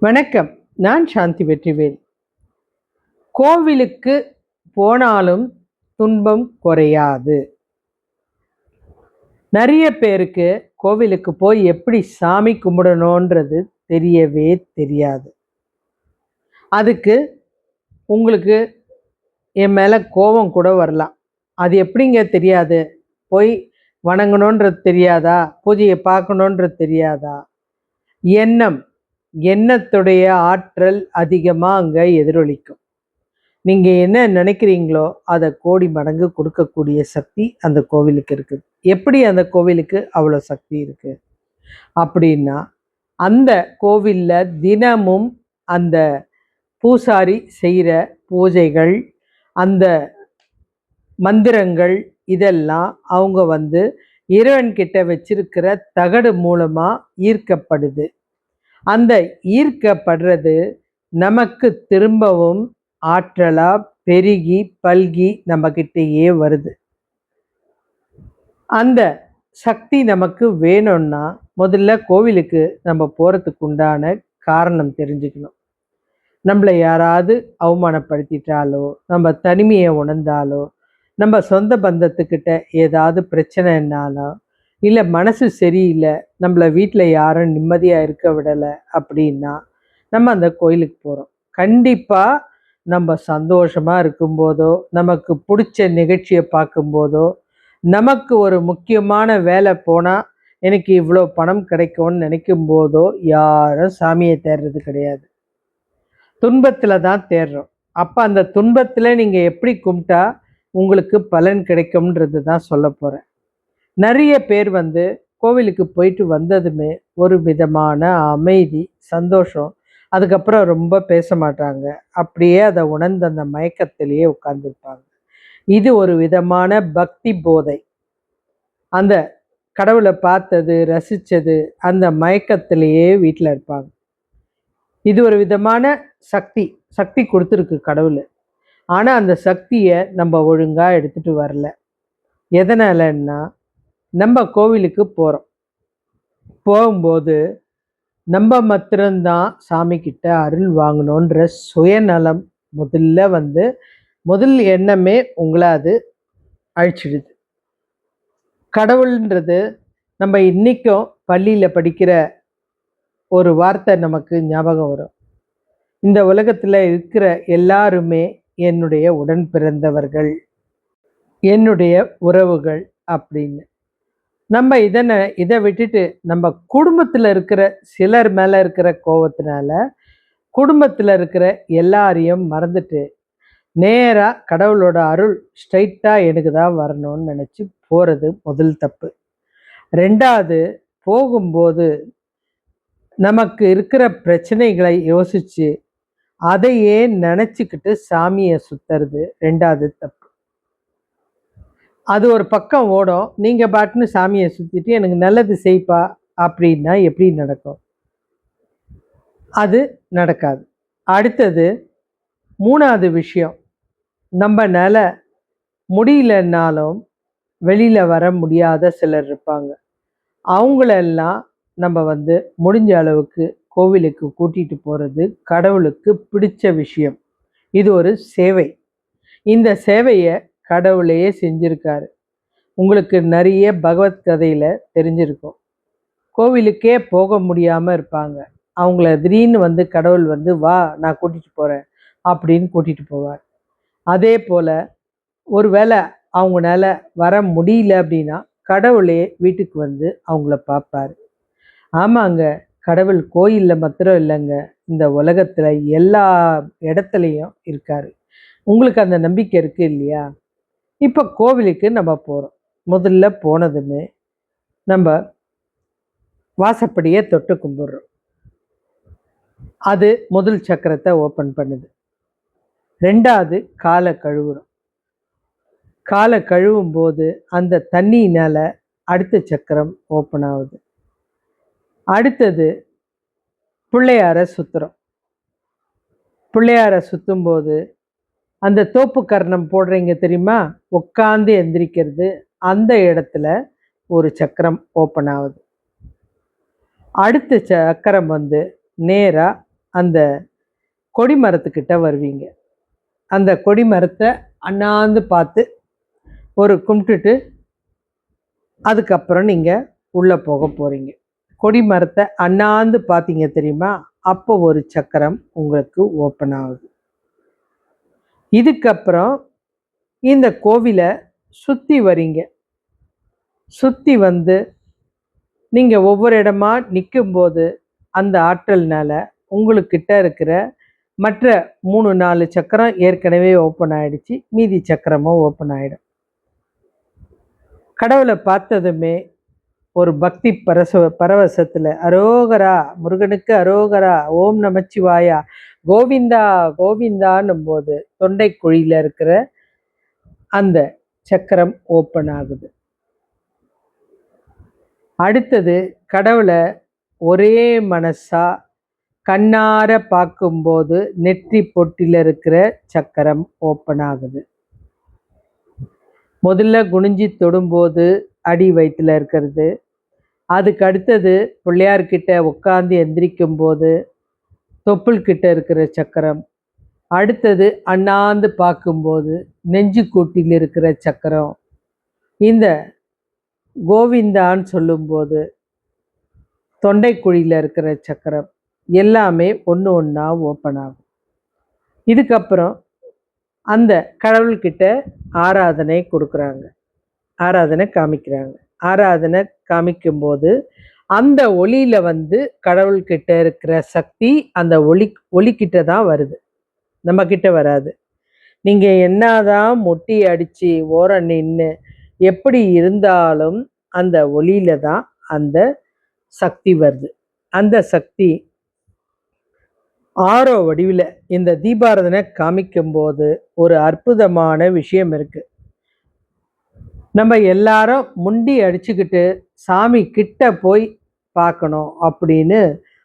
வணக்கம். நான் சாந்தி வெற்றிவேல். கோவிலுக்கு போனாலும் துன்பம் குறையாது. நிறைய பேருக்கு கோவிலுக்கு போய் எப்படி சாமி கும்பிடணுன்றது தெரியவே தெரியாது. அதுக்கு உங்களுக்கு என் மேலே கோபம் கூட வரலாம். அது எப்படிங்க தெரியாது? போய் வணங்கணுன்றது தெரியாதா? பூஜையை பார்க்கணுன்றது தெரியாதா? எண்ணத்துடைய ஆற்றல் அதிகமாக அங்கே எதிரொலிக்கும். நீங்கள் என்ன நினைக்கிறீங்களோ அதை கோடி மடங்கு கொடுக்கக்கூடிய சக்தி அந்த கோவிலுக்கு இருக்குது. எப்படி அந்த கோவிலுக்கு அவ்வளோ சக்தி இருக்குது அப்படின்னா, அந்த கோவிலில் தினமும் அந்த பூசாரி செய்கிற பூஜைகள், அந்த மந்திரங்கள், இதெல்லாம் அவங்க இறைவன்கிட்ட வச்சிருக்கிற தகடு மூலமாக ஈர்க்கப்படுது. அந்த ஈர்க்கப்படுறது நமக்கு திரும்பவும் ஆற்றலா பெருகி பல்கி நம்மக்கிட்டேயே வருது. அந்த சக்தி நமக்கு வேணும்னா முதல்ல கோவிலுக்கு நம்ம போகிறதுக்கு உண்டான காரணம் தெரிஞ்சுக்கணும். நம்மளை யாராவது அவமானப்படுத்திட்டாலோ, நம்ம தனிமையை உணர்ந்தாலோ, நம்ம சொந்த பந்தத்துக்கிட்ட ஏதாவது பிரச்சனைனாலோ, இல்லை மனசு சரியில்லை, நம்மளை வீட்டில் யாரும் நிம்மதியாக இருக்க விடலை அப்படின்னா நம்ம அந்த கோயிலுக்கு போகிறோம். கண்டிப்பாக நம்ம சந்தோஷமாக இருக்கும்போதோ, நமக்கு பிடிச்ச நிகழ்ச்சியை பார்க்கும்போதோ, நமக்கு ஒரு முக்கியமான வேலை போனால் எனக்கு இவ்வளோ பணம் கிடைக்கும்னு நினைக்கும் போதோ யாரும் சாமியை தேடுறது கிடையாது. துன்பத்தில் தான் தேடுறோம். அப்போ அந்த துன்பத்தில் நீங்கள் எப்படி கும்பிட்டா உங்களுக்கு பலன் கிடைக்கும்ன்றது தான் சொல்ல போகிறேன். நிறைய பேர் கோவிலுக்கு போயிட்டு வந்ததுமே ஒரு விதமான அமைதி, சந்தோஷம், அதுக்கப்புறம் ரொம்ப பேச மாட்டாங்க. அப்படியே அதை உணர்ந்து அந்த மயக்கத்திலேயே உட்கார்ந்துருப்பாங்க. இது ஒரு விதமான பக்தி போதை. அந்த கடவுளை பார்த்தது, ரசித்தது, அந்த மயக்கத்திலேயே வீட்டில் இருப்பாங்க. இது ஒரு விதமான சக்தி கொடுத்துருக்கு கடவுள். ஆனால் அந்த சக்தியை நம்ம ஒழுங்காக எடுத்துகிட்டு வரல. எதனாலன்னா, நம்ம கோவிலுக்கு போகிறோம். போகும்போது நம்ம மாத்திரம்தான் சாமி கிட்ட அருள் வாங்கணுன்ற சுயநலம் முதல் எண்ணமே உங்களை அது அழிச்சிடுது. கடவுள்ன்றது நம்ம இன்றைக்கும் பள்ளியில் படிக்கிற ஒரு வார்த்தை நமக்கு ஞாபகம் வரும். இந்த உலகத்தில் இருக்கிற எல்லாருமே என்னுடைய உடன் பிறந்தவர்கள், என்னுடைய உறவுகள் அப்படின்னு. நம்ம இதை விட்டுட்டு நம்ம குடும்பத்தில் இருக்கிற சிலர் மேலே இருக்கிற கோபத்தினால குடும்பத்தில் இருக்கிற எல்லாரையும் மறந்துட்டு நேராக கடவுளோட அருள் ஸ்ட்ரைட்டாக எனக்கு தான் வரணும்னு நினச்சி போகிறது முதல் தப்பு. ரெண்டாவது, போகும்போது நமக்கு இருக்கிற பிரச்சனைகளை யோசித்து அதையே நினச்சிக்கிட்டு சாமியை சுற்றுறது ரெண்டாவது தப்பு. அது ஒரு பக்கம் ஓடும். நீங்கள் பாட்டுன்னு சாமியை சுற்றிட்டு எனக்கு நல்லது செய்ப்பா அப்படின்னா எப்படி நடக்கும்? அது நடக்காது. அடுத்தது, மூணாவது விஷயம், நம்மனால முடியலன்னாலும் வெளியில் வர முடியாத சிலர் இருப்பாங்க. அவங்களெல்லாம் நம்ம முடிஞ்ச அளவுக்கு கோவிலுக்கு கூட்டிகிட்டு போகிறது கடவுளுக்கு பிடிச்ச விஷயம். இது ஒரு சேவை. இந்த சேவையை கடவுளே செஞ்சுருக்காரு. உங்களுக்கு நிறைய பகவத்கதையில் தெரிஞ்சிருக்கும். கோவிலுக்கே போக முடியாமல் இருப்பாங்க. அவங்கள திடீர்னு கடவுள் வா நான் கூட்டிகிட்டு போகிறேன் அப்படின்னு கூட்டிகிட்டு போவார். அதே போல் ஒருவேளை அவங்களால வர முடியல அப்படின்னா கடவுளே வீட்டுக்கு அவங்கள பார்ப்பார். ஆமாங்க, கடவுள் கோயிலில் மாத்திரம் இல்லைங்க, இந்த உலகத்தில் எல்லா இடத்துலையும் இருக்கார். உங்களுக்கு அந்த நம்பிக்கை இருக்குது இல்லையா? இப்போ கோவிலுக்கு நம்ம போகிறோம். முதல்ல போனதுமே நம்ம வாசப்படியை தொட்டு கும்பிட்றோம். அது முதல் சக்கரத்தை ஓப்பன் பண்ணுது. ரெண்டாவது, காலை கழுவுறோம். காலை கழுவும் போது அந்த தண்ணியினால் அடுத்த சக்கரம் ஓப்பன் ஆகுது. அடுத்தது, பிள்ளையாரை சுற்றுறோம். பிள்ளையாரை சுற்றும்போது அந்த தோப்பு கர்ணம் போடுறீங்க தெரியுமா, உட்காந்து எந்திரிக்கிறது, அந்த இடத்துல ஒரு சக்கரம் ஓப்பன் ஆகுது. அடுத்த சக்கரம் நேராக அந்த கொடிமரத்துக்கிட்ட வருவீங்க. அந்த கொடிமரத்தை அண்ணாந்து பார்த்து ஒரு கும்பிட்டுட்டு அதுக்கப்புறம் நீங்கள் உள்ளே போக போகிறீங்க. கொடிமரத்தை அண்ணாந்து பார்த்தீங்க தெரியுமா? அப்போ ஒரு சக்கரம் உங்களுக்கு ஓப்பன் ஆகுது. இதுக்கப்புறம் இந்த கோவிலை சுற்றி வரீங்க. சுற்றி வந்து நீங்கள் ஒவ்வொரு இடமா நிற்கும்போது அந்த ஆற்றல்னால உங்களுக்கிட்ட இருக்கிற மற்ற 3-4 சக்கரம் ஏற்கனவே ஓப்பன் ஆகிடுச்சு. மீதி சக்கரமும் ஓப்பன் ஆகிடும். கடவுளை பார்த்ததுமே ஒரு பக்தி பரவசத்தில் அரோகரா, முருகனுக்கு அரோகரா, ஓம் நமச்சிவாயா, கோவிந்தா கோவிந்தான்னும் போது தொண்டை குழியில் இருக்கிற அந்த சக்கரம் ஓப்பன் ஆகுது. அடுத்தது கடவுளை ஒரே மனசா கண்ணார பார்க்கும்போது நெற்றி பொட்டில் இருக்கிற சக்கரம் ஓப்பன் ஆகுது. முதல்ல குனிஞ்சி தொடும்போது அடி வயிற்றுல இருக்கிறது. அதுக்கு அடுத்தது பிள்ளையார்கிட்ட உட்காந்து எந்திரிக்கும் போது தொப்புள் கிட்ட இருக்கிற சக்கரம். அடுத்தது அண்ணாந்து பார்க்கும்போது நெஞ்சு கூட்டில் இருக்கிற சக்கரம். இந்த கோவிந்தான்னு சொல்லும்போது தொண்டைக்குழியில் இருக்கிற சக்கரம் எல்லாமே ஒன்று ஒன்றா ஓப்பன் ஆகும். இதுக்கப்புறம் அந்த கடவுள்கிட்ட ஆராதனை கொடுக்குறாங்க, ஆராதனை காமிக்கிறாங்க. ஆராதனை காமிக்கும்போது அந்த ஒளியில் வந்து கடவுள்கிட்ட இருக்கிற சக்தி அந்த ஒளிக்கிட்ட தான் வருது, நம்ம கிட்ட வராது. நீங்கள் என்னதான் முட்டி அடித்து ஓரம் நின்று எப்படி இருந்தாலும் அந்த ஒளியில தான் அந்த சக்தி வருது. அந்த சக்தி ஆரோ வடிவில் இந்த தீபாராதனை காமிக்கும்போது ஒரு அற்புதமான விஷயம் இருக்கு. நம்ம எல்லாரும் முண்டி அடிச்சுக்கிட்டு சாமி கிட்ட போய் பார்க்கணும் அப்படின்னு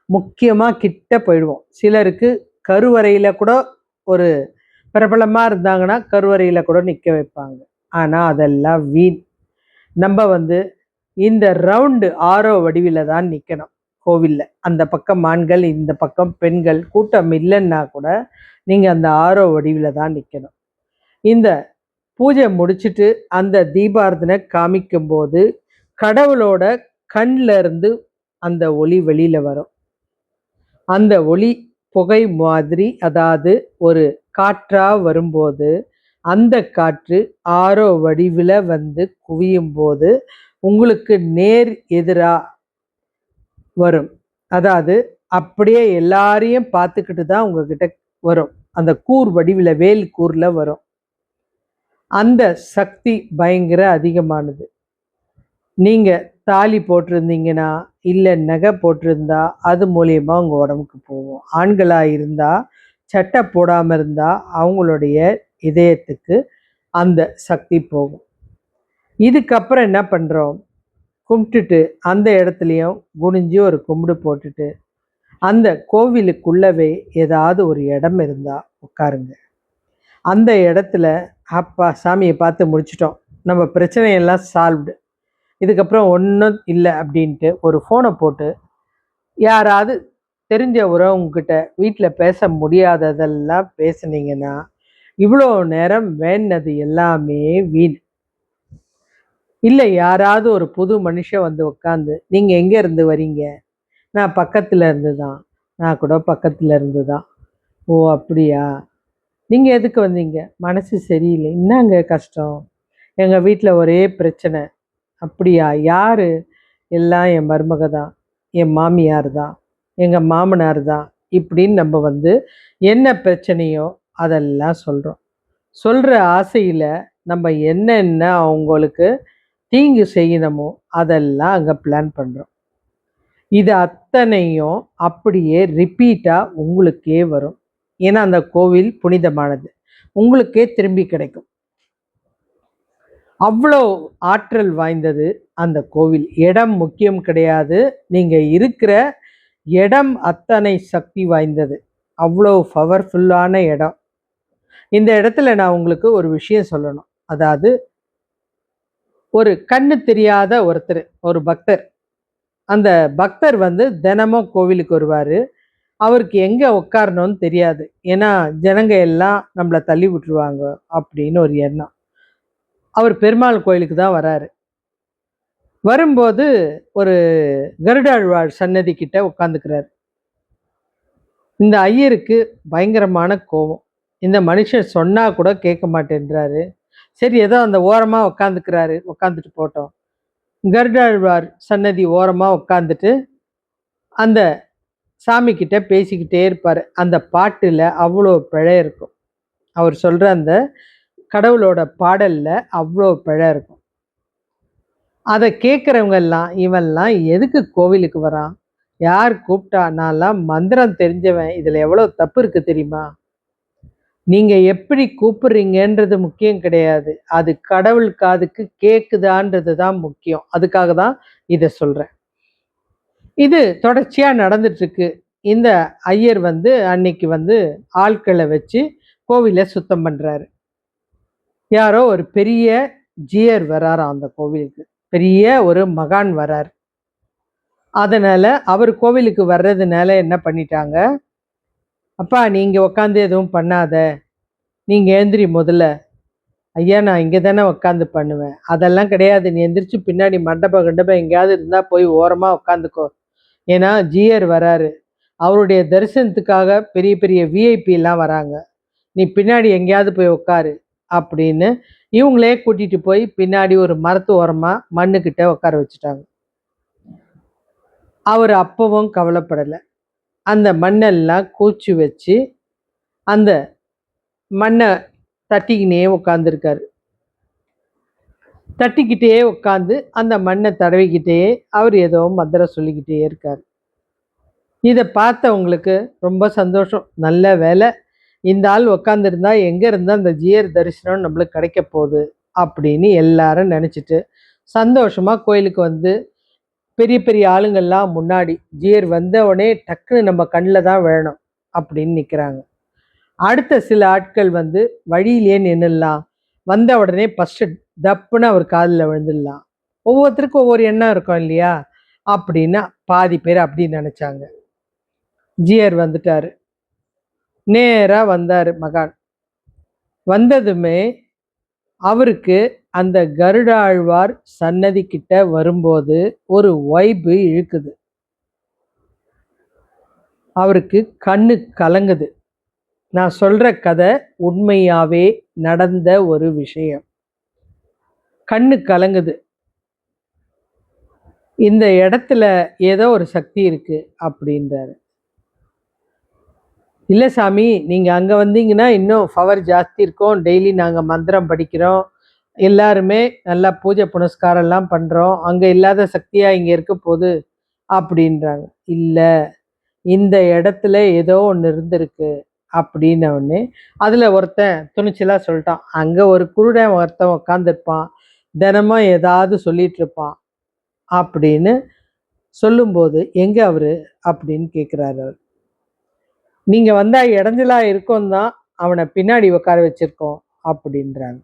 முக்கியமாக கிட்ட போயிடுவோம். சிலருக்கு கருவறையில் கூட ஒரு பிரபலமாக இருந்தாங்கன்னா கருவறையில் கூட நிற்க வைப்பாங்க. ஆனால் அதெல்லாம் வீண். நம்ம வந்து இந்த ரவுண்டு ஆரோ வடிவில் தான் நிற்கணும் கோவிலில். அந்த பக்கம் ஆண்கள், இந்த பக்கம் பெண்கள், கூட்டம் இல்லைன்னா கூட நீங்கள் அந்த ஆரோ வடிவில் தான் நிற்கணும். இந்த பூஜை முடிச்சுட்டு அந்த தீபாராதனை காமிக்கும்போது கடவுளோட கண்ணில் இருந்து அந்த ஒளி வெளியில் வரும். அந்த ஒளி புகை மாதிரி, அதாவது ஒரு காற்றாக வரும்போது அந்த காற்று ஆரோ வடிவில் வந்து குவியும் போது உங்களுக்கு நேர் எதிராக வரும். அதாவது அப்படியே எல்லாரையும் பார்த்துக்கிட்டு தான் உங்ககிட்ட வரும். அந்த கூர் வடிவில் வேல் கூரில் வரும். அந்த சக்தி பயங்கர அதிகமானது. நீங்கள் தாலி போட்டிருந்தீங்கன்னா இல்லை நகை போட்டிருந்தா அது மூலியமா உங்கள் உடம்புக்கு போகும். ஆண்களாக இருந்தால் சட்டை போடாமல் இருந்தால் அவங்களுடைய இதயத்துக்கு அந்த சக்தி போகும். இதுக்கப்புறம் என்ன பண்ணுறோம்? கும்பிட்டுட்டு அந்த இடத்துலையும் குனிஞ்சு ஒரு கும்பிடு போட்டுட்டு அந்த கோவிலுக்குள்ளவே ஏதாவது ஒரு இடம் இருந்தால் உட்காருங்க. அந்த இடத்துல அப்பா சாமியை பார்த்து முடிச்சிட்டோம், நம்ம பிரச்சனையெல்லாம் சால்வ்டு, இதுக்கப்புறம் ஒன்றும் இல்லை அப்படின்ட்டு ஒரு ஃபோனை போட்டு யாராவது தெரிஞ்ச உறவுங்கிட்ட வீட்டில் பேச முடியாததெல்லாம் பேசுனீங்கன்னா இவ்வளோ நேரம் வேண்டது எல்லாமே வீண். இல்லை யாராவது ஒரு புது மனுஷன் வந்து உட்காந்து நீங்கள் எங்கே இருந்து வரீங்க? நான் பக்கத்தில் இருந்து தான். நான் கூட பக்கத்தில் இருந்து தான். ஓ அப்படியா, நீங்கள் எதுக்கு வந்தீங்க? மனசு சரியில்லை. என்னங்க கஷ்டம்? எங்கள் வீட்டில் ஒரே பிரச்சனை. அப்படியா, யார்? எல்லாம் என் மருமக தான், என் மாமியார் தான், எங்கள் மாமனார் தான். இப்படின்னு நம்ம வந்து என்ன பிரச்சனையோ அதெல்லாம் சொல்கிறோம். சொல்கிற ஆசையில் நம்ம என்னென்ன அவங்களுக்கு தீங்கு செய்யணுமோ அதெல்லாம் அங்கே பிளான் பண்ணுறோம். இது அத்தனையும் அப்படியே ரிப்பீட்டாக உங்களுக்கே வரும். ஏன்னா அந்த கோவில் புனிதமானது, உங்களுக்கே திரும்பி கிடைக்கும். அவ்வளோ ஆற்றல் வாய்ந்தது அந்த கோவில். இடம் முக்கியம் கிடையாது, நீங்கள் இருக்கிற இடம் அத்தனை சக்தி வாய்ந்தது. அவ்வளோ பவர்ஃபுல்லான இடம். இந்த இடத்துல நான் உங்களுக்கு ஒரு விஷயம் சொல்லணும். அதாவது ஒரு கண்ணு தெரியாத ஒருத்தர், ஒரு பக்தர். அந்த பக்தர் வந்து தினமும் கோவிலுக்கு வருவார். அவருக்கு எங்க உட்காரணும்னு தெரியாது. ஏன்னா, ஜனங்க எல்லாம் நம்மள தள்ளி விட்டுருவாங்க அப்படின்னு ஒரு எண்ணம். அவர் பெருமாள் கோயிலுக்கு தான் வராரு. வரும்போது ஒரு கருடாழ்வார் சன்னதி கிட்ட உட்காந்துக்கிறாரு. இந்த ஐயருக்கு பயங்கரமான கோவம். இந்த மனுஷன் சொன்னா கூட கேட்க மாட்டேன்றாரு. சரி ஏதோ அந்த ஓரமா உட்காந்துக்கிறாரு, உட்காந்துட்டு போட்டோம். கருடாழ்வார் சன்னதி ஓரமா உட்காந்துட்டு, அந்த சாமி கிட்ட பேசிக்கிட்டே இருப்பாரு. அந்த பாட்டுல அவ்வளோ பிழை இருக்கும். அவர் சொல்ற அந்த கடவுளோட பாடல்ல அவ்வளோ பிழை இருக்கும். அத கேட்கிறவங்க எல்லாம், இவன்லாம் எதுக்கு கோவிலுக்கு வரான்? யார் கூப்பிட்டா? நான்லாம் மந்திரம் தெரிஞ்சவன். இதுல எவ்வளோ தப்பு இருக்கு தெரியுமா? நீங்க எப்படி கூப்பிடுறீங்கன்றது முக்கியம் கிடையாது. அது கடவுள் காதுக்கு கேக்குதான்றது தான் முக்கியம். அதுக்காக தான் இத சொல்றேன். இது தொடர்ச்சியா நடந்துட்டு இருக்கு. இந்த ஐயர் அன்னைக்கு ஆட்கள வச்சு கோவில சுத்தம் பண்றாரு. யாரோ ஒரு பெரிய ஜீயர் வராராம் அந்த கோவிலுக்கு. பெரிய ஒரு மகான் வரார். அதனால அவர் கோவிலுக்கு வர்றதுனால என்ன பண்ணிட்டாங்க, "அப்பா நீங்க உட்காந்து எதுவும் பண்ணாத. நீங்க எழுந்திரி முதல்ல." "ஐயா நான் இங்க தானே உட்காந்து பண்ணுவேன்." "அதெல்லாம் கிடையாது. நீ எந்திரிச்சு பின்னாடி மண்டபம் கிண்டபம் எங்கேயாவது இருந்தா போய் ஓரமா உட்காந்துக்கோ. ஏன்னா ஜீயர் வராரு. அவருடைய தரிசனத்துக்காக பெரிய பெரிய விஐபிலாம் வராங்க. நீ பின்னாடி எங்கேயாவது போய் உட்காரு." அப்படின்னு இவங்களே கூட்டிட்டு போய் பின்னாடி ஒரு மரத்து ஓரமா மண்ணுக்கிட்ட உட்கார வச்சுட்டாங்க. அவர் அப்பவும் கவலைப்படல. அந்த மண்ணெல்லாம் கூச்சி வச்சு, அந்த மண்ண தட்டிக்கினே உட்காந்துருக்காரு. தட்டிக்கிட்டே உட்காந்து, அந்த மண்ண தடவிக்கிட்டே, அவர் ஏதோ மந்திரம் சொல்லிக்கிட்டே இருக்காரு. இத பார்த்தவங்களுக்கு ரொம்ப சந்தோஷம். நல்ல வேளை, இந்த ஆள் உட்காந்துருந்தா, எங்க இருந்தா அந்த ஜீயர் தரிசனம் நம்மளுக்கு கிடைக்க போகுது, அப்படின்னு எல்லாரும் நெனச்சுட்டு, சந்தோஷமா கோயிலுக்கு பெரிய பெரிய ஆளுங்கள்லாம் முன்னாடி, ஜீயர் வந்த உடனே டக்குனு நம்ம கண்ல தான் விழணும், அப்படின்னு நிக்கிறாங்க. அடுத்த சில ஆட்கள் வழியிலேயே நின்னுடலாம். வந்த உடனே ஃபர்ஸ்ட் தப்புன்னு அவர் காதுல விழுந்துடலாம். ஒவ்வொருத்தருக்கும் ஒவ்வொரு எண்ணம் இருக்கும் இல்லையா? அப்படின்னு பாதி பேர் அப்படி நினைச்சாங்க. ஜீயர் வந்துட்டாரு. நேரா வந்தாரு மகான். வந்ததுமே அவருக்கு அந்த கருடாழ்வார் சன்னதி கிட்ட வரும்போது ஒரு வைப்பு இழுக்குது. அவருக்கு கண்ணு கலங்குது. நான் சொல்ற கதை உண்மையாவே நடந்த ஒரு விஷயம். கண்ணு கலங்குது. இந்த இடத்துல ஏதோ ஒரு சக்தி இருக்கு அப்படின்றாரு. இல்ல சாமி, நீங்க அங்க வந்தீங்கன்னா இன்னும் பவர் ஜாஸ்தி இருக்கும். டெய்லி நாங்க மந்திரம் படிக்கிறோம். எல்லாருமே நல்லா பூஜை புனஸ்காரம் எல்லாம் பண்றோம். அங்க இல்லாத சக்தியா இங்க இருக்க போகுது அப்படின்றாங்க. இல்ல, இந்த இடத்துல ஏதோ ஒண்ணு இருந்திருக்கு அப்படின்ன உடனே, அதுல ஒருத்தன் துணிச்சலா சொல்லிட்டான். அங்க ஒரு குருடன் ஒருத்தன் உட்காந்துருப்பான். தினமும் ஏதாவது சொல்லிட்டு இருப்பான் அப்படின்னு சொல்லும்போது, எங்க அவரு அப்படின்னு கேட்கிறாரு அவர். நீங்க வந்தா இடைஞ்சலா இருக்கும் தான் அவனை பின்னாடி உட்கார வச்சிருக்கோம் அப்படின்றாங்க.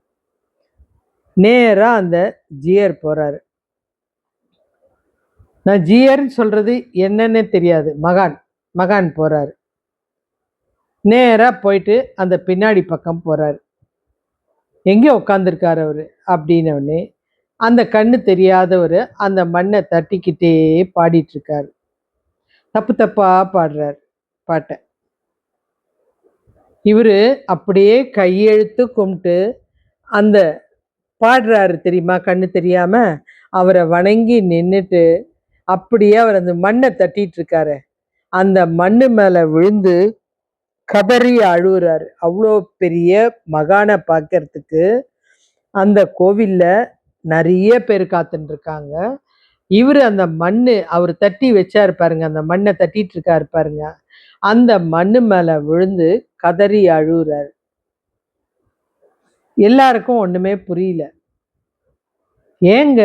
நேரா அந்த ஜீயர் போறாரு. நான் ஜீயர்ன்னு சொல்றது என்னன்னே தெரியாது. மகான் மகான் போறாரு. நேரா போயிட்டு அந்த பின்னாடி பக்கம் போறாரு. எங்கே உட்காந்துருக்காரு அவரு அப்படின்ன உடனே, அந்த கண்ணு தெரியாதவரு அந்த மண்ணை தட்டிக்கிட்டே பாடிட்டு இருக்காரு. தப்பு தப்பா பாடுறாரு பாட்டை. இவரு அப்படியே கையெழுத்து கும்பிட்டு அந்த பாடுறாரு தெரியுமா, கண்ணு தெரியாம அவரை வணங்கி நின்னுட்டு அப்படியே அவர் அந்த மண்ணை தட்டிட்டு இருக்காரு. அந்த மண்ணு மேல விழுந்து கதறி அழுவுறாரு. அவ்வளோ பெரிய மகானை பார்க்கறதுக்கு அந்த கோவில்ல நிறைய பேர் காத்துட்டு இருக்காங்க. இவரு அந்த மண்ணு அவர் தட்டி வச்சாரு பாருங்க, அந்த மண்ணை தட்டிட்டு இருக்காரு பாருங்க, அந்த மண்ணு மேல விழுந்து கதறி அழுவுறாரு. எல்லாருக்கும் ஒண்ணுமே புரியல. ஏங்க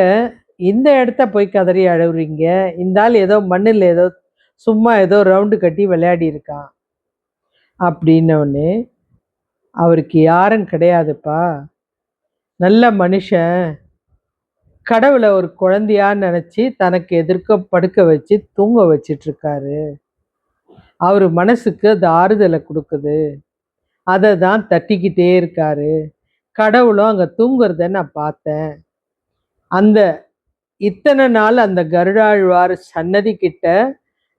இந்த இடத்த போய் கதறி அழுவுறீங்க? இந்த ஆள் ஏதோ மண்ணுல ஏதோ சும்மா ஏதோ ரவுண்டு கட்டி விளையாடி இருக்கான் அப்படின்னோடனே, அவருக்கு யாரும் கிடையாதுப்பா, நல்ல மனுஷன், கடவுளை ஒரு குழந்தையா நினைச்சு தனக்கு எதிர்க்க படுக்க வச்சு தூங்க வச்சிட்டு இருக்காரு. அவர் மனசுக்கு அது ஆறுதலை கொடுக்குது. அதை தான் தட்டிக்கிட்டே இருக்காரு. கடவுளும் அங்கே தூங்குறத நான் பார்த்தேன். அந்த இத்தனை நாள் அந்த கருடாழ்வார் சன்னதி கிட்ட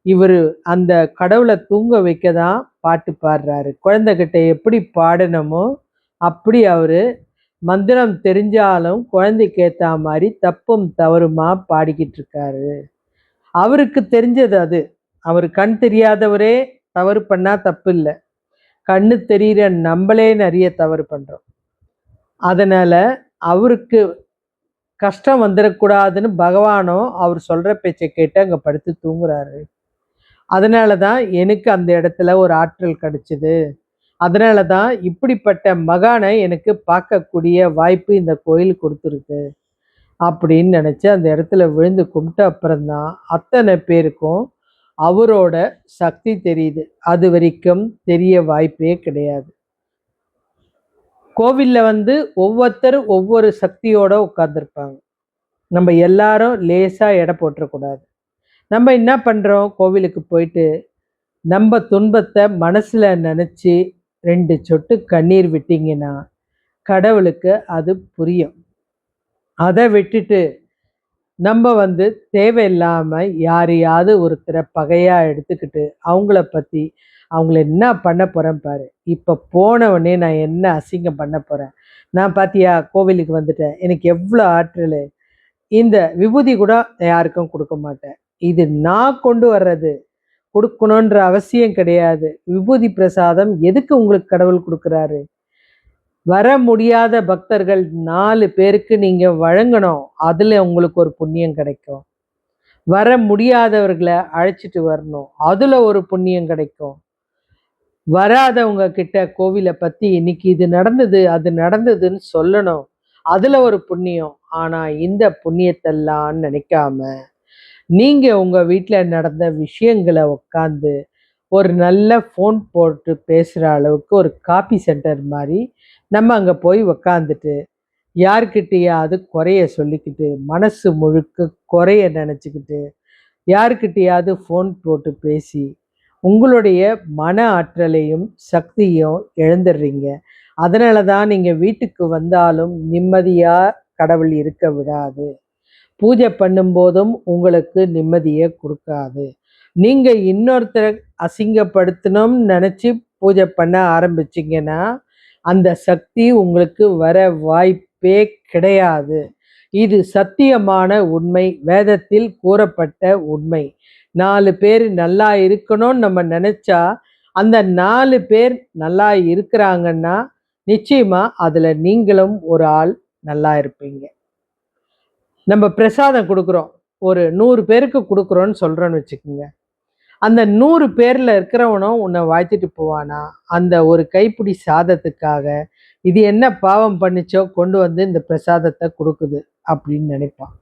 இவர் அந்த கடவுளை தூங்க வைக்க தான் பாட்டு பாடுறாரு. குழந்தைகிட்ட எப்படி பாடணுமோ அப்படி அவர் மந்திரம் தெரிஞ்சாலும் குழந்தைக்கு ஏற்ற மாதிரி தப்பும் தவறுமா பாடிக்கிட்டு இருக்காரு. அவருக்கு தெரிஞ்சது அது. அவர் கண் தெரியாதவரே தவறு பண்ணா தப்பு இல்லை. கண்ணு தெரிகிற நம்மளே நிறைய தவறு பண்ணுறோம். அதனால் அவருக்கு கஷ்டம் வந்துடக்கூடாதுன்னு பகவானும் அவர் சொல்கிற பேச்சை கேட்டு அங்கே படுத்து தூங்குறாரு. அதனால தான் எனக்கு அந்த இடத்துல ஒரு ஆற்றல் கிடைச்சிது. அதனால தான் இப்படிப்பட்ட மகானை எனக்கு பார்க்கக்கூடிய வாய்ப்பு இந்த கோயில் கொடுத்துருக்கு அப்படின்னு நினச்சி அந்த இடத்துல விழுந்து கும்பிட்ட அப்புறம்தான் அத்தனை பேருக்கும் அவரோட சக்தி தெரியுது. அது வரைக்கும் தெரிய வாய்ப்பே கிடையாது. கோவிலில் ஒவ்வொருத்தர் ஒவ்வொரு சக்தியோடு உட்காந்துருப்பாங்க. நம்ம எல்லாரும் லேசாக எடை போட்டுறக்கூடாது. நம்ம என்ன பண்ணுறோம், கோவிலுக்கு போயிட்டு நம்ம துன்பத்தை மனசில் நினச்சி 2 சொட்டு கண்ணீர் விட்டிங்கன்னா கடவுளுக்கு அது புரியும். அதை விட்டுட்டு நம்ம தேவையில்லாமல் யாரையாவது ஒருத்தரை பகையாக எடுத்துக்கிட்டு அவங்கள என்ன பண்ண போகிறேன் பாரு, இப்போ போனவொடனே நான் என்ன அசிங்கம் பண்ண போகிறேன், நான் பார்த்தியா கோவிலுக்கு வந்துட்டேன், எனக்கு எவ்வளோ ஆற்றல், இந்த விபூதி கூட யாருக்கும் கொடுக்க மாட்டேன், இது நான் கொண்டு வர்றது, கொடுக்கணுன்ற அவசியம் கிடையாது. விபூதி பிரசாதம் எதுக்கு உங்களுக்கு கடவுள் கொடுக்குறாரு? வர முடியாத பக்தர்கள் 4 பேருக்கு நீங்கள் வழங்கணும். அதில் உங்களுக்கு ஒரு புண்ணியம் கிடைக்கும். வர முடியாதவர்களை அழைச்சிட்டு வரணும். அதில் ஒரு புண்ணியம் கிடைக்கும். வராதவங்க கிட்ட கோவிலை பற்றி இன்னைக்கு இது நடந்தது அது நடந்ததுன்னு சொல்லணும். அதில் ஒரு புண்ணியம். ஆனால் இந்த புண்ணியத்தெல்லாம் நினைக்காம நீங்கள் உங்கள் வீட்டில் நடந்த விஷயங்களை உட்காந்து ஒரு நல்ல ஃபோன் போட்டு பேசுகிற அளவுக்கு ஒரு காபி சென்டர் மாதிரி நம்ம அங்கே போய் உக்காந்துட்டு யார்கிட்டையாவது குறைய சொல்லிக்கிட்டு மனசு முழுக்க குறைய நினச்சிக்கிட்டு யார்கிட்டையாவது ஃபோன் போட்டு பேசி உங்களுடைய மன ஆற்றலையும் சக்தியும் இழந்துடுறீங்க. அதனால தான் நீங்கள் வீட்டுக்கு வந்தாலும் நிம்மதியாக கடவுள் இருக்க விடாது. பூஜை பண்ணும்போதும் உங்களுக்கு நிம்மதியை கொடுக்காது. நீங்கள் இன்னொருத்தரை அசிங்கப்படுத்தணும்னு நினச்சி பூஜை பண்ண ஆரம்பிச்சிங்கன்னா அந்த சக்தி உங்களுக்கு வர வாய்ப்பே கிடையாது. இது சத்தியமான உண்மை, வேதத்தில் கூறப்பட்ட உண்மை. 4 பேர் நல்லா இருக்கணும்னு நம்ம நினச்சா அந்த 4 பேர் நல்லா இருக்கிறாங்கன்னா நிச்சயமாக அதில் நீங்களும் ஒரு ஆள் நல்லா இருப்பீங்க. நம்ம பிரசாதம் கொடுக்குறோம், ஒரு 100 பேருக்கு கொடுக்குறோன்னு சொல்கிறோன்னு வச்சுக்கோங்க. அந்த 100 பேரில் இருக்கிறவனும் உன்னை வாழ்த்திட்டு போவானா? அந்த ஒரு கைப்பிடி சாதத்துக்காக இது என்ன பாவம் பண்ணிச்சோ கொண்டு இந்த பிரசாதத்தை கொடுக்குது அப்படின்னு நினைப்பான்.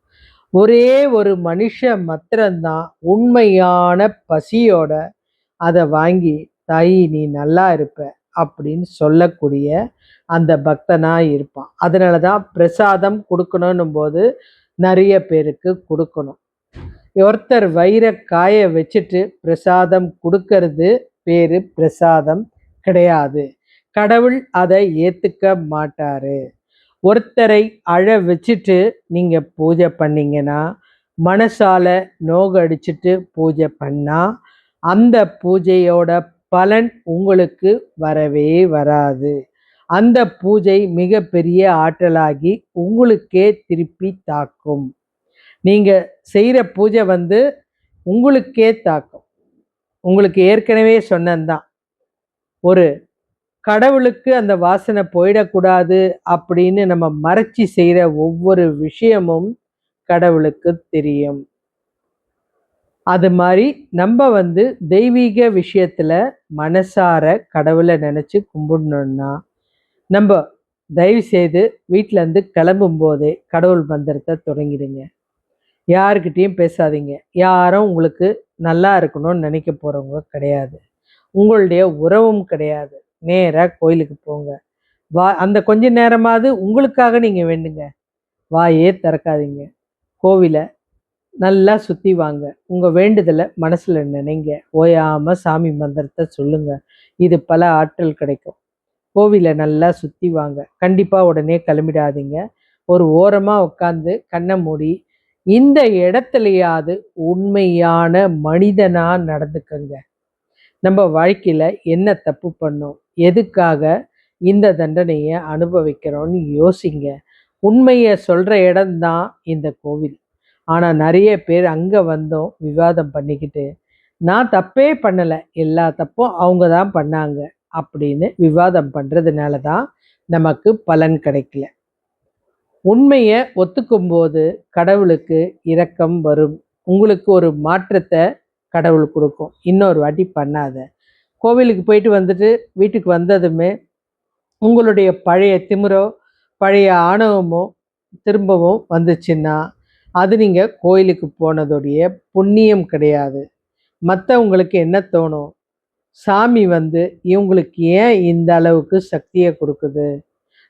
ஒரே ஒரு மனுஷன் மாத்திரம்தான் உண்மையான பசியோட அதை வாங்கி தாயி நீ நல்லா இருப்ப அப்படின்னு சொல்லக்கூடிய அந்த பக்தனாக இருப்பான். அதனால தான் பிரசாதம் கொடுக்கணும் போது நிறைய பேருக்கு கொடுக்கணும். ஒருத்தர் வயிறை காய வச்சுட்டு பிரசாதம் கொடுக்கறது பேரு பிரசாதம் கிடையாது. கடவுள் அதை ஏற்றுக்க மாட்டாரு. ஒருத்தரை அழ வச்சுட்டு நீங்கள் பூஜை பண்ணீங்கன்னா மனசால நோகடிச்சிட்டு பூஜை பண்ணால் அந்த பூஜையோட பலன் உங்களுக்கு வரவே வராது. அந்த பூஜை மிகப்பெரிய ஆற்றலாகி உங்களுக்கே திருப்பி தாக்கும். நீங்கள் செய்கிற பூஜை உங்களுக்கே தாக்கும். உங்களுக்கு ஏற்கனவே சொன்னதுதான், ஒரு கடவுளுக்கு அந்த வாசனை போயிடக்கூடாது அப்படின்னு நம்ம மறைச்சி செய்கிற ஒவ்வொரு விஷயமும் கடவுளுக்கு தெரியும். அது மாதிரி நம்ம தெய்வீக விஷயத்தில் மனசார கடவுளை நினச்சி கும்பிடணுன்னா நம்ம தயவு செய்து வீட்டிலேருந்து கிளம்பும் போதே கடவுள் மந்திரத்தை தொடங்கிடுங்க. யாருக்கிட்டேயும் பேசாதீங்க. யாரும் உங்களுக்கு நல்லா இருக்கணும்னு நினைக்க போகிறவங்க கிடையாது. உங்களுடைய உறவும் கிடையாது. நேராக கோயிலுக்கு போங்க. அந்த கொஞ்ச நேரமாவது உங்களுக்காக நீங்கள் வேண்டுங்க. வாயே திறக்காதீங்க. கோவிலை நல்லா சுற்றி வாங்க. உங்கள் வேண்டுதலை மனசில் நினைங்க. ஓயாமல் சாமி மந்திரத்தை சொல்லுங்க. இது பல ஆற்றல் கிடைக்கும். கோவிலை நல்லா சுற்றி வாங்க. கண்டிப்பாக உடனே கிளம்பிடாதீங்க. ஒரு ஓரமாக உட்காந்து கண்ணை மூடி இந்த இடத்துலையாவது உண்மையான மனிதனா நடந்துக்கங்க. நம்ம வாழ்க்கையில என்ன தப்பு பண்ணோம், எதுக்காக இந்த தண்டனையை அனுபவிக்கிறோம்னு யோசிங்க. உண்மையை சொல்ற இடம்தான் இந்த கோவில். ஆனா நிறைய பேர் அங்க வந்தும் விவாதம் பண்ணிக்கிட்டு, நான் தப்பே பண்ணல, எல்லா தப்பும் அவங்க தான் பண்ணாங்க அப்படின்னு விவாதம் பண்றதுனால தான் நமக்கு பலன் கிடைக்கல. உண்மையை ஒத்துக்கும்போது கடவுளுக்கு இரக்கம் வரும். உங்களுக்கு ஒரு மாற்றத்தை கடவுள் கொடுக்கும். இன்னொரு வாட்டி பண்ணாத. கோவிலுக்கு போயிட்டு வந்துட்டு வீட்டுக்கு வந்ததுமே உங்களுடைய பழைய திமிரோ பழைய ஆணவமோ திரும்பவும் வந்துச்சுன்னா அது நீங்கள் கோயிலுக்கு போனதுடைய புண்ணியம் கிடையாது. மற்றவங்களுக்கு என்ன தோணும், சாமி வந்து இவங்களுக்கு ஏன் இந்த அளவுக்கு சக்தியை கொடுக்குது,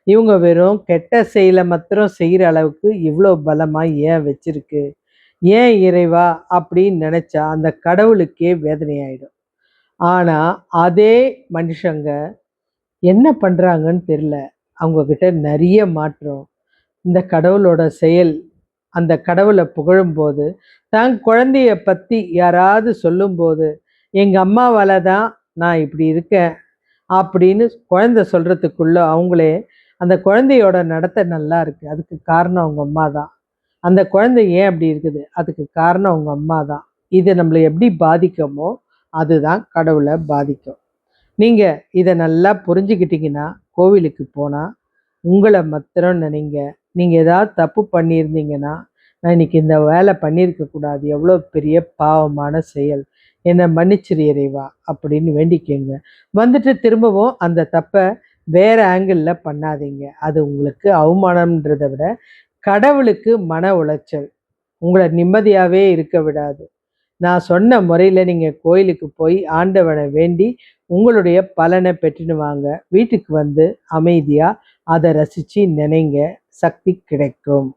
இவங்க வெறும் கெட்ட செயலை மாத்திரம் செய்கிற அளவுக்கு இவ்வளோ பலமாக ஏன் வச்சிருக்கு, ஏன் இறைவா அப்படின்னு நினச்சா அந்த கடவுளுக்கே வேதனையாயிடும். ஆனால் அதே மனுஷங்க என்ன பண்ணுறாங்கன்னு தெரில, அவங்கக்கிட்ட நிறைய மாற்றம். இந்த கடவுளோட செயல், அந்த கடவுளை புகழும்போது தன் குழந்தைய பற்றி யாராவது சொல்லும்போது, எங்கள் அம்மாவால் தான் நான் இப்படி இருக்கேன் அப்படின்னு குழந்தை சொல்கிறதுக்குள்ள அவங்களே அந்த குழந்தையோட நடத்தை நல்லா இருக்குது, அதுக்கு காரணம் அவங்க அம்மா தான். அந்த குழந்தை ஏன் அப்படி இருக்குது, அதுக்கு காரணம் அவங்க அம்மா தான். இது நம்மளை எப்படி பாதிக்குமோ அதுதான் கடவுளை பாதிக்கும். நீங்கள் இதை நல்லா புரிஞ்சுக்கிட்டீங்கன்னா கோவிலுக்கு போனால் உங்களை மாத்திரம் நினைங்க. நீங்கள் ஏதாவது தப்பு பண்ணியிருந்தீங்கன்னா, நான் இன்னைக்கு இந்த வேலை பண்ணியிருக்கக்கூடாது, எவ்வளோ பெரிய பாவமான செயல், என்னை மன்னிச்சிரு இறைவா அப்படின்னு வேண்டிக்கங்க. வந்துட்டு திரும்பவும் அந்த தப்பை வேறு ஆங்கிளில் பண்ணாதீங்க. அது உங்களுக்கு அவமானம்ன்றதை விட கடவுளுக்கு மன உளைச்சல், உங்களை நிம்மதியாகவே இருக்க விடாது. நான் சொன்ன முறையில் நீங்கள் கோயிலுக்கு போய் ஆண்டவனை வேண்டி உங்களுடைய பலனை பெற்றுன்னு வாங்க. வீட்டுக்கு வந்து அமைதியாக அதை ரசித்து நினைங்க. சக்தி கிடைக்கும்.